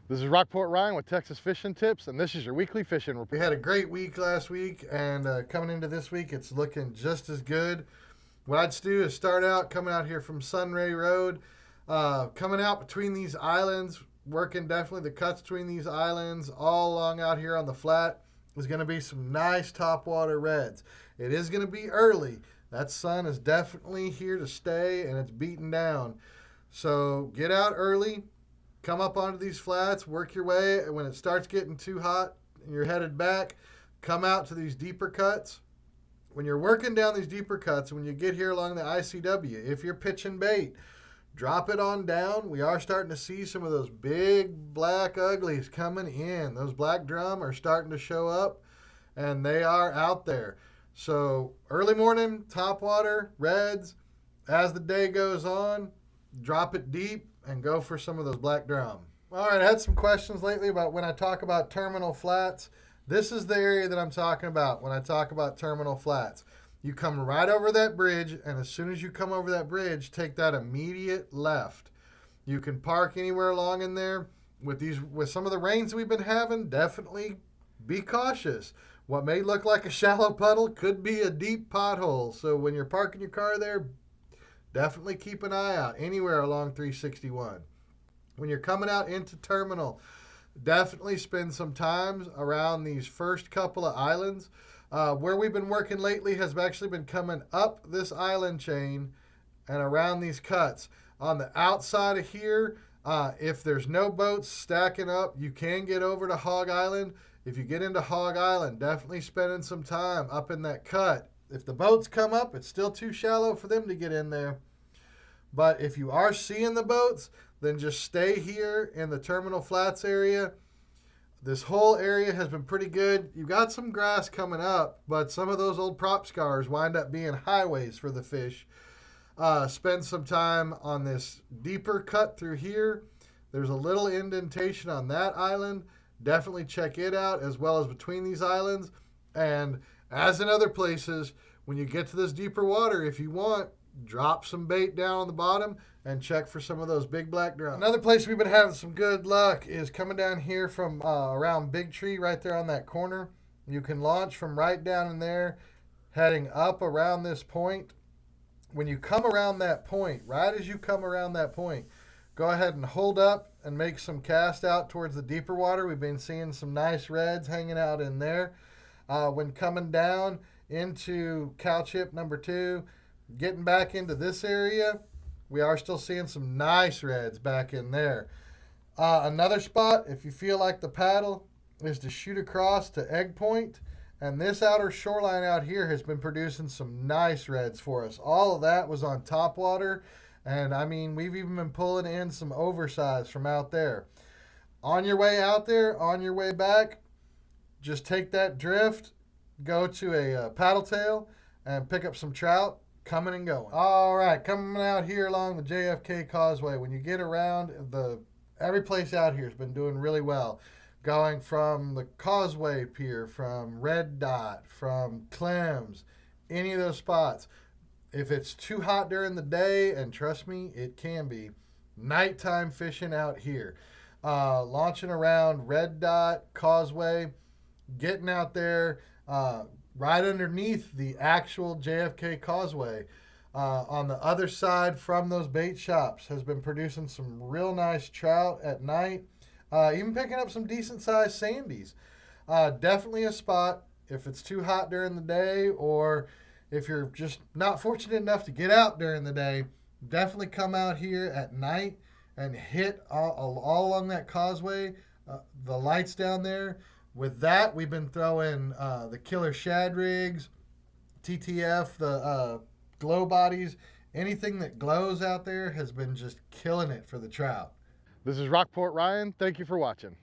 This is Rockport Ryan with Texas Fishing Tips, and this is your weekly fishing report. We had a great week last week, and coming into this week, it's looking just as good. What I'd do is start out coming out here from Sunray Road, coming out between these islands, working definitely the cuts between these islands, all along out here on the flat. Is going to be some nice topwater reds. It is going to be early. That sun is definitely here to stay, and it's beating down. So get out early. Come up onto these flats, work your way, and when it starts getting too hot and you're headed back, come out to these deeper cuts. When you're working down these deeper cuts, when you get here along the ICW, if you're pitching bait, drop it on down. We are starting to see some of those big black uglies coming in. Those black drum are starting to show up, and they are out there. So early morning, topwater, reds. As the day goes on, drop it deep and go for some of those black drum. All right, I had some questions lately about when I talk about terminal flats. This is the area that I'm talking about when I talk about terminal flats. You come right over that bridge, and as soon as you come over that bridge, take that immediate left. You can park anywhere along in there. With some of the rains we've been having, definitely be cautious. What may look like a shallow puddle could be a deep pothole. So when you're parking your car there, definitely keep an eye out anywhere along 361. When you're coming out into terminal, definitely spend some time around these first couple of islands. Where we've been working lately has actually been coming up this island chain and around these cuts. On the outside of here, if there's no boats stacking up, you can get over to Hog Island. If you get into Hog Island, definitely spending some time up in that cut. If the boats come up, it's still too shallow for them to get in there. But if you are seeing the boats, then just stay here in the terminal flats area. This whole area has been pretty good. You've got some grass coming up, but some of those old prop scars wind up being highways for the fish. Spend some time on this deeper cut through here. There's a little indentation on that island. Definitely check it out, as well as between these islands. And as in other places, when you get to this deeper water, if you want, drop some bait down on the bottom and check for some of those big black drums. Another place we've been having some good luck is coming down here from around Big Tree, right there on that corner. You can launch from right down in there, heading up around this point. When you come around that point, right as you come around that point, go ahead and hold up and make some cast out towards the deeper water. We've been seeing some nice reds hanging out in there. When coming down into cow chip number 2, getting back into this area, we are still seeing some nice reds back in there. Another spot, if you feel like the paddle, is to shoot across to Egg Point. And this outer shoreline out here has been producing some nice reds for us. All of that was on topwater. And I mean, we've even been pulling in some oversized from out there. On your way out there, on your way back, just take that drift, go to a paddle tail, and pick up some trout coming and going. All right, coming out here along the JFK Causeway. When you get around, every place out here has been doing really well. Going from the Causeway Pier, from Red Dot, from Clem's, any of those spots. If it's too hot during the day, and trust me, it can be, nighttime fishing out here. Launching around Red Dot, Causeway, getting out there right underneath the actual JFK Causeway. On the other side from those bait shops has been producing some real nice trout at night. Even picking up some decent-sized sandies. Definitely a spot if it's too hot during the day, or if you're just not fortunate enough to get out during the day, definitely come out here at night and hit all along that causeway, the lights down there. With that, we've been throwing the killer shad rigs, TTF, the glow bodies. Anything that glows out there has been just killing it for the trout. This is Rockport Ryan. Thank you for watching.